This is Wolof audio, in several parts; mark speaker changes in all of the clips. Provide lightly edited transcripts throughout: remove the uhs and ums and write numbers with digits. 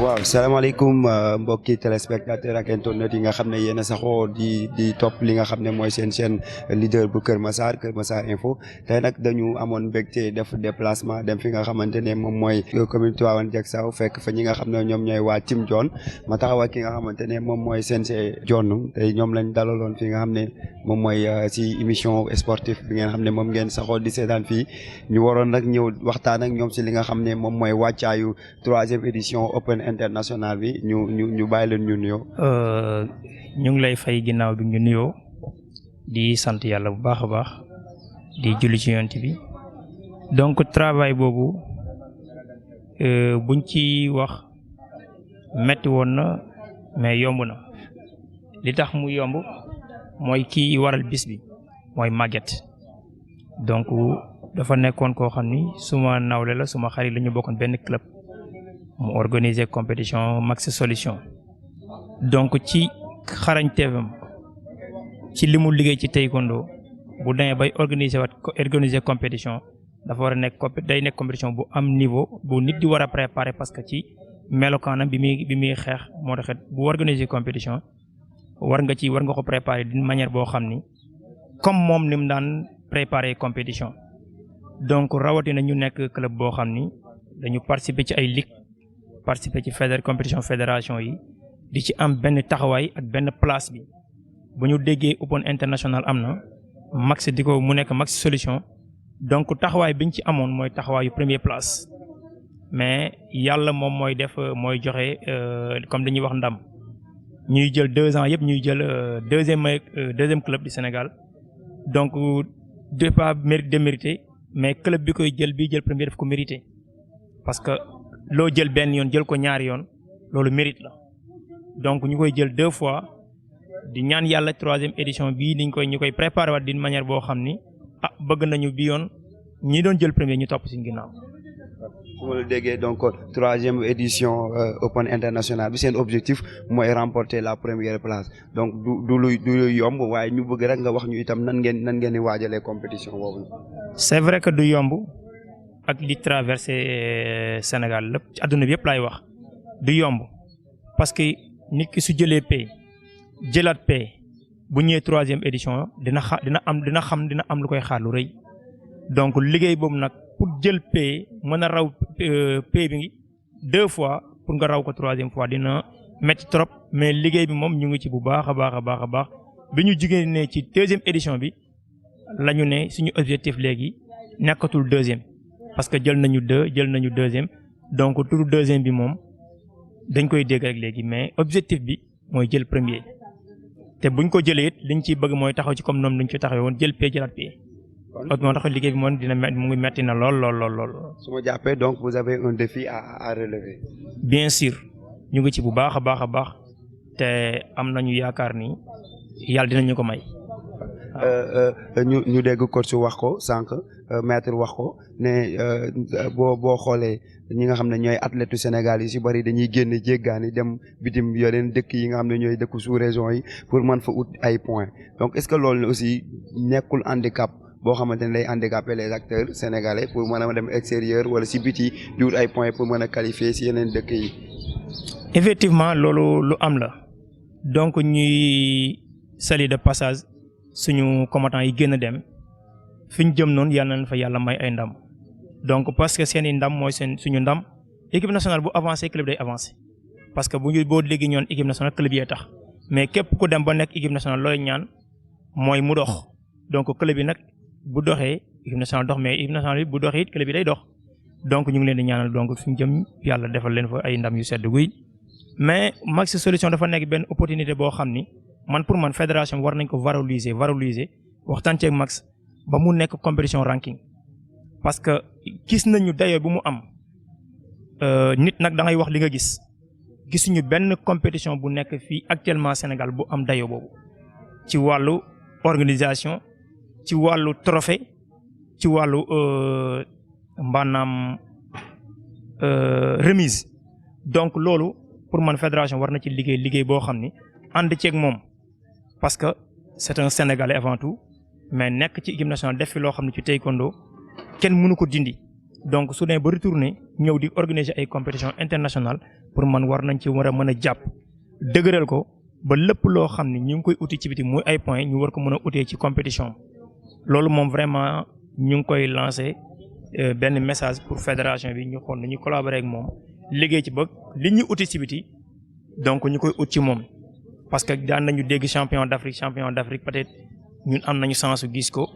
Speaker 1: waaw salaamaaleykum mbokki téléspectateur ak internet yi nga xam ne yéen a saxoo di topp li nga xam ne mooy seen chaîne leader bu Kër Massar Info tey nag dañu amoon mbégte def déplacement dem fi nga xamante ne moom mooy commune Tivaouane Diacksao fekk fa ñi nga xam ne ñoom ñooy waa Team Dione ma taxaw ak ki nga xamante ne moom mooy CNG Dione tey ñoom lañ dalaloon fi nga xam ne moom mooy si émission sportive bi ngeen xam ne moom ngeen saxoo di seetaan fii ñu waroon nag ñëw waxtaan ak ñoom si li nga xam ne moom mooy wàccaayu 3e édition Open international bi ñu bàyyi leen ñu nuyoo.
Speaker 2: ñu ngi lay fay ginnaaw bi ñu nuyoo di sant yàlla bu baax a baax di julli ci yonent bi donc travail boobu buñ ci wax metti woon na mais yomb na li tax mu yomb mooy kii waral bis bi mooy Maguette donc dafa nekkoon koo xam ni suma nawle la suma xarit la ñu bokkoon benn club. mu organiser compétition Max Solution donc ci xarañteefam ci li mu liggéey ci taekwondo bu demee bay organiser compétition dafa war a nekk day nekk compétition bu am niveau bu nit di war a préparer parce que ci melokaanam bi muy xeex moo taxit bu organiser compétition war nga ko préparer d'une manière boo xam ni comme moom ni mu daan préparer compétition donc rawatina ñu nekk club boo xam ni dañu participer ci ay ligue participer ci compétition fédération yi di ci am benn taxawaay ak benn place bi bu ñu déggee Open international am na Max di ko mu nekk Max Solution donc taxawaay biñ ci amoon mooy taxawaayu première place mais yàlla moom mooy def mooy joxe comme dañuy wax ndam ñuy jël 2 ans yëpp ñuy jël deuxième club du Sénégal donc de pas démérité mais club bi koy jël premier daf ko mérité parce que loo jël benn yoon jël ko ñaari yoon loolu mérite la donc ñu koy jël 2 fois di ñaan yàlla 3e édition bii ñu koy préparer waat d'une manière boo xam ni bëgg nañu bi yoon ñi doon jël premier ñu topp ci ginnaaw.
Speaker 1: su ma la déggee donc 3e édition Open international bi seen objectif mooy remporter la première place donc du luy yomb waaye ñu bëgg rek nga wax ñu itam nan ngeen di waajalee compétition boobu.
Speaker 2: c'est vrai que du yomb. ak li traversé Sénégal lépp ci àdduna bi yëpp laay wax du yomb parce que nit ki su jëlee pay jëlaat pay bu ñëwee 3e édition dina am lu koy xaar lu rëy donc liggéey boobu nag pour jël pay mën a raw pay bi 2 fois pour nga raw ko 3e fois dina métti trop mais liggéey bi moom ñu ngi ci bu baax a baax bi ñu jugee ne ci 2e édition bi la ñu ne suñu objectif léegi nekkatul 2e. parce que jël nañu 2e donc turu 2e bi moom dañ koy dégg rek léegi mais objectif bi mooy jël premier te buñ ko jëlee it liñ ciy bëgg mooy taxaw ci comme noonu lañ ci taxawee woon jël pay jëlaat pay. moo tax liggéey bi moom mu ngi metti na lool.
Speaker 1: su ma jàppee donc vous avez un défi à relever.
Speaker 2: bien sûr ñu ngi ci bu baax a baax te am nañu yaakaar ni yàlla dinañu ko may.
Speaker 1: ñu dégg coach wax ko sànq maître wax ko ne boo xoolee ñi nga xam ne ñooy athlètes Sénégal yi si bari dañuy génn jéggaani dem bitim yeneen dëkk yi nga xam ne ñooy dëkku sous région yi pour mën fa ut ay points donc est-ce que loolu aussi nekkul handicap boo xamante ne day handicaper les acteurs sénégalais pour mën a dem extérieur wala si biti di wut ay points pour mën a qualifier si yeneen dëkk yi.
Speaker 2: effectivement loolu lu am la donc ñuy saluer de passage suñu combattants yi génn dem fi ñu jëm noonu yàlla na fa yàlla may ay ndam donc parce que seen i ndam mooy suñu ndam équipe nationale bu avancé club day avancé parce que boo léegi ñoon équipe nationale club yee tax mais képp ku dem ba nekk équipe nationale looy ñaan mooy mu dox donc club yi nag bu doxee équipe nationale dox mais équipe nationale bu doxee it club yi day dox donc ñu ngi leen di ñaanal donc fi ñu jëm yàlla defal leen fa ay ndam yu sedd guy mais Max Solution dafa nekk benn opportunité boo xam ni man pour man fédération war nañ ko valoriser waxtaan ceeg Max ba mu nekk compétition ranking parce que gis nañu dayoo bu mu am nit nag da ngay wax li nga gisuñu benn compétition bu nekk fii actuellement Sénégal bu am dayoo boobu ci wàllu organisation ci wàllu trophée ci wàllu maanaam remise donc loolu pour man fédération war na ci liggéey boo xam ni ànd ceeg moom parce que c'est un Sénégalais avant tout mais nekk ci équipe nationale def fi loo xam ne ci taekwondo kenn mënu ko dindi donc su dee ba retourné ñëw di organiser ay compétition internationale pour man war nañ ci war a mën a jàpp dëgëral ko ba lépp loo xam ne ñu ngi koy uti ci biti muy ay points ñu war ko mën a utee ci compétition loolu moom vraiment ñu ngi koy lancer benn message pour fédération bi ñu xool nañu collaborer ak moom liggéey ci ba li ñuy uti ci biti donc ñu koy ut ci moom parce que daan nañu dégg champion d'Afrique peut-être ñun am nañu chance gis ko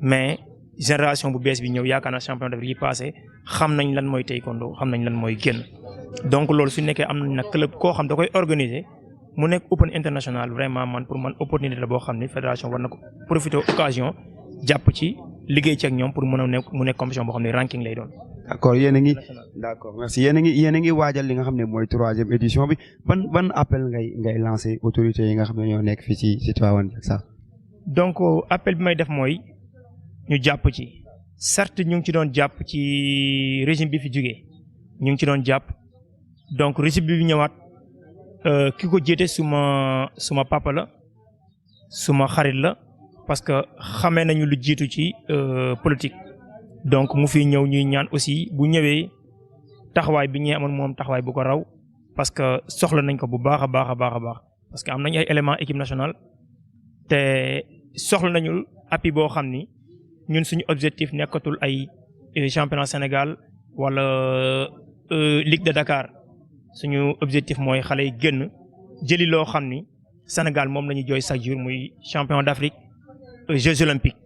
Speaker 2: mais génération bu bees bi ñëw yaakaar naa champion d'Afrique yi passé xam nañ lan mooy taekwondo xam nañ lan mooy génn donc loolu su nekkee am nañ nag club koo xam da koy organiser mu nekk open international vraiment man pour man opportunité la boo xam ne fédération war na ko profiter occasion jàpp ci liggéey ci ak ñoom pour mën a nekk mu nekk compétition boo xam ne ranking lay doon.
Speaker 1: d'accord yéen a ngi d'accord merci yéen a ngi waajal li nga xam ne mooy 3e édition bi ban appel ngay lancer autorités yi nga xam ne ñoo nekk fii ci Tivaouane sax.
Speaker 2: donc appel bi may def mooy ñu jàpp ci certes ñu ngi ci doon jàpp ci régime bi fi jógee ñu ngi ci doon jàpp donc régime bi ñëwaat ki ko jiite suma papa la suma xarit la parce que xamee nañu lu jiitu ci politique donc mu fi ñëw ñuy ñaan aussi bu ñëwee taxawaay bi ñuy amoon moom taxawaay bu ko raw parce que soxla nañ ko bu baax a baax parce que am nañ ay éléments équipe nationale te soxla nañu appui boo xam ni ñun suñu objectif nekkatul ay championnat Sénégal wala Ligue de Dakar suñu objectif mooy xale yi génn jëli loo xam ni Sénégal moom la ñuy jooy chaque jour muy champion d'Afrique Jeux olympiques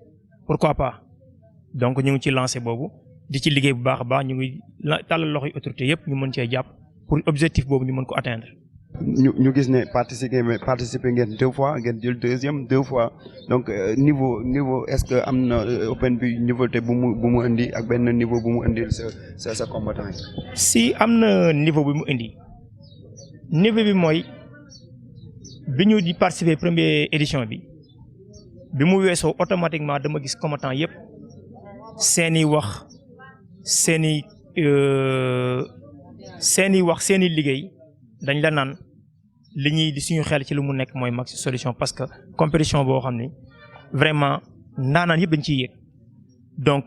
Speaker 2: pourquoi pas donc ñu ngi ci lancé boobu di ci liggéey bu baax a baax ñu ngi tàllal loxoy autorité yëpp ñu mën cee jàpp pour objectif boobu ñu mën ko atteindre.
Speaker 1: ñu gis ne participer ngeen 2 fois ngeen jël 2e 2 fois donc niveau est-ce que am na open bi niveau te bu mu indi ak benn niveau bu mu indil sa combattant yi.
Speaker 2: si am na niveau bu mu indi niveau bi mooy bi ñu di participer première édition bi mu weesoo automatiquement dama gis combattant yëpp seeni wax seeni liggéey dañ la naan li ñuy di suñu xel ci lu mu nekk mooy Maxi Solution parce que compétition boo xam ni vraiment ndaanaan yëpp dañ ciy yéeg donc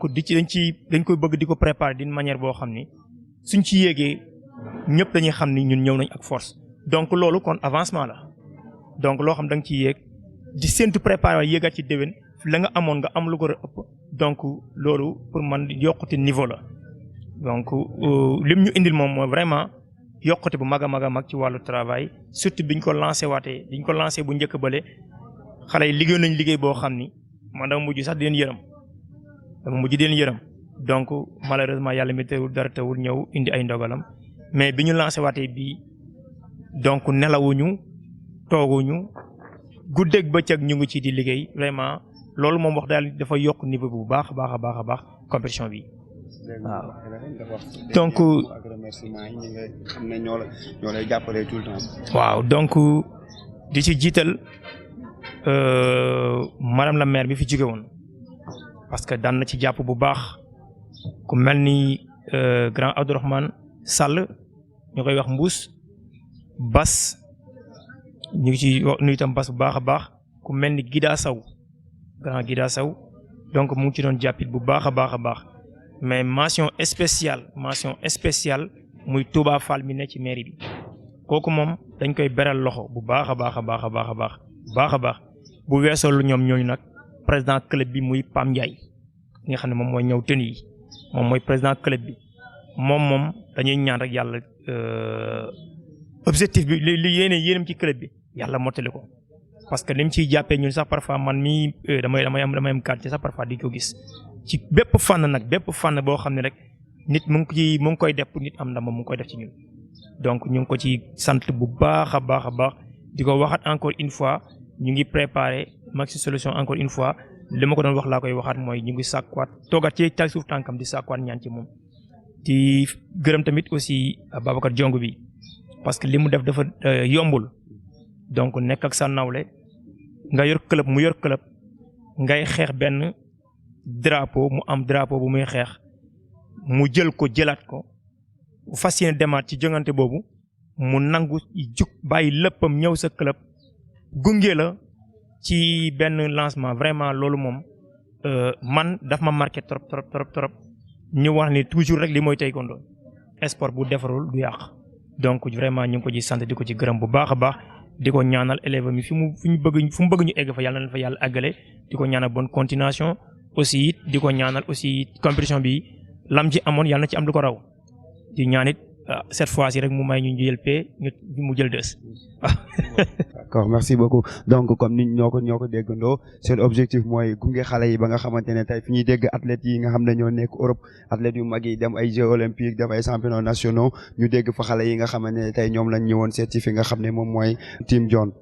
Speaker 2: dañ koy bëgg di ko préparer d'une manière boo xam ni suñ ci yéegee ñëpp dañuy xam ni ñun ñëw nañ ak force donc loolu kon avancement la donc loo xam da nga ciy yéeg di séntu préparer yéegaat ci déwén la nga amoon nga am lu ko ëpp donc loolu pour man yokkute niveau la donc lim ñu indil moom mooy vraiment yokkute bu mag a mag ci wàllu travail surtout biñ ko lancé bu njëkk bële xale yi liggéey nañ liggéey boo xam ni man dama mujj sax di leen yërëm donc malheureusement yàlla mi teewul dara teewul ñëw indi ay ndogalam mais bi ñu lancé waatee bii donc nelawuñu tooguñu guddeeg bëccëg ñu ngi ci di liggéey vraiment loolu moom wax daal dafa yokk niveau bu baax a baax compétition bi. waaw donc waaw donc di ci jiital madame la maire bi fi jóge woon parce que daan na ci jàpp bu baax ku mel ni grand Abdourahmane Sall ñu koy wax Mbuus Bas ñu ngi ci nuyu itam Bas bu baax a baax ku mel ni Gida Saw grand Gida Saw donc mu ngi ci doon jàppit bu baax a baax mais mention spéciale muy Touba Fall mi ne ci mairie bi kooku moom dañ koy beral loxo bu baax a baax bu weesoo lu ñoom ñooñu nag président club bi muy Pam Ndiaye ki nga xam ne moom mooy ñëw tenue yi moom mooy président club bi moom dañuy ñaan rek yàlla objectif bi li yéenam ci club bi yàlla mottali ko parce que ni mu ciy jàppee ñun sax parfois man mii damay am quartier sax parfois di ko gis ci bépp fànn boo xam ne rek nit mu ngi koy def pour nit am ndam mu ngi koy def ci ñun donc ñu ngi ko ci sant bu baax a baax di ko waxaat encore une fois ñu ngi préparer Maxi Solution encore une fois li ma ko doon wax laa koy waxaat mooy ñu ngi sàkkuwaat toogaat ci tag suuf tànkam di sàkkuwaat ñaan ci moom di gërëm tamit aussi Babacar Jong bi parce que li mu def dafa yombul donc nekk ak sa nawle nga yor club mu yor club ngay xeex benn drapeau mu am drapeau bu muy xeex mu jël ko jëlaat ko fas yéene demaat ci jongante boobu mu nangu jug bàyyi léppam ñëw sa club gunge la ci benn lancement vraiment loolu moom man daf ma marqué trop ñu wax ni toujours rek li mooy taekwondo sport bu defarul du yàq donc vraiment ñu ngi ko ci sant di ko ci gërëm bu baax a baax di ko ñaanal élèves mi fu mu bëgg ñu egg fa yàlla na fa yàlla àggale di ko ñaanal bonne continuation aussi it di ko ñaanal aussi compétition bi lam ci amoon yàlla na ci am lu ko raw di ñaanit cette fois-ci rek mu may ñu jël paie mu jël deux.
Speaker 1: D'accord, merci beaucoup. Donc comme ni ñoo ko déggandoo seen objectif mooy gunge xale yi ba nga xamante ne tey fi ñuy dégg athlètes yi nga xam ne ñoo nekk Europe athlètes yu mag yi dem ay Jeux olympiques dem ay championnats nationaux ñu dégg fa xale yi nga xamante ne tey ñoom lañ ñëwoon seeti fi nga xam ne moom mooy Team John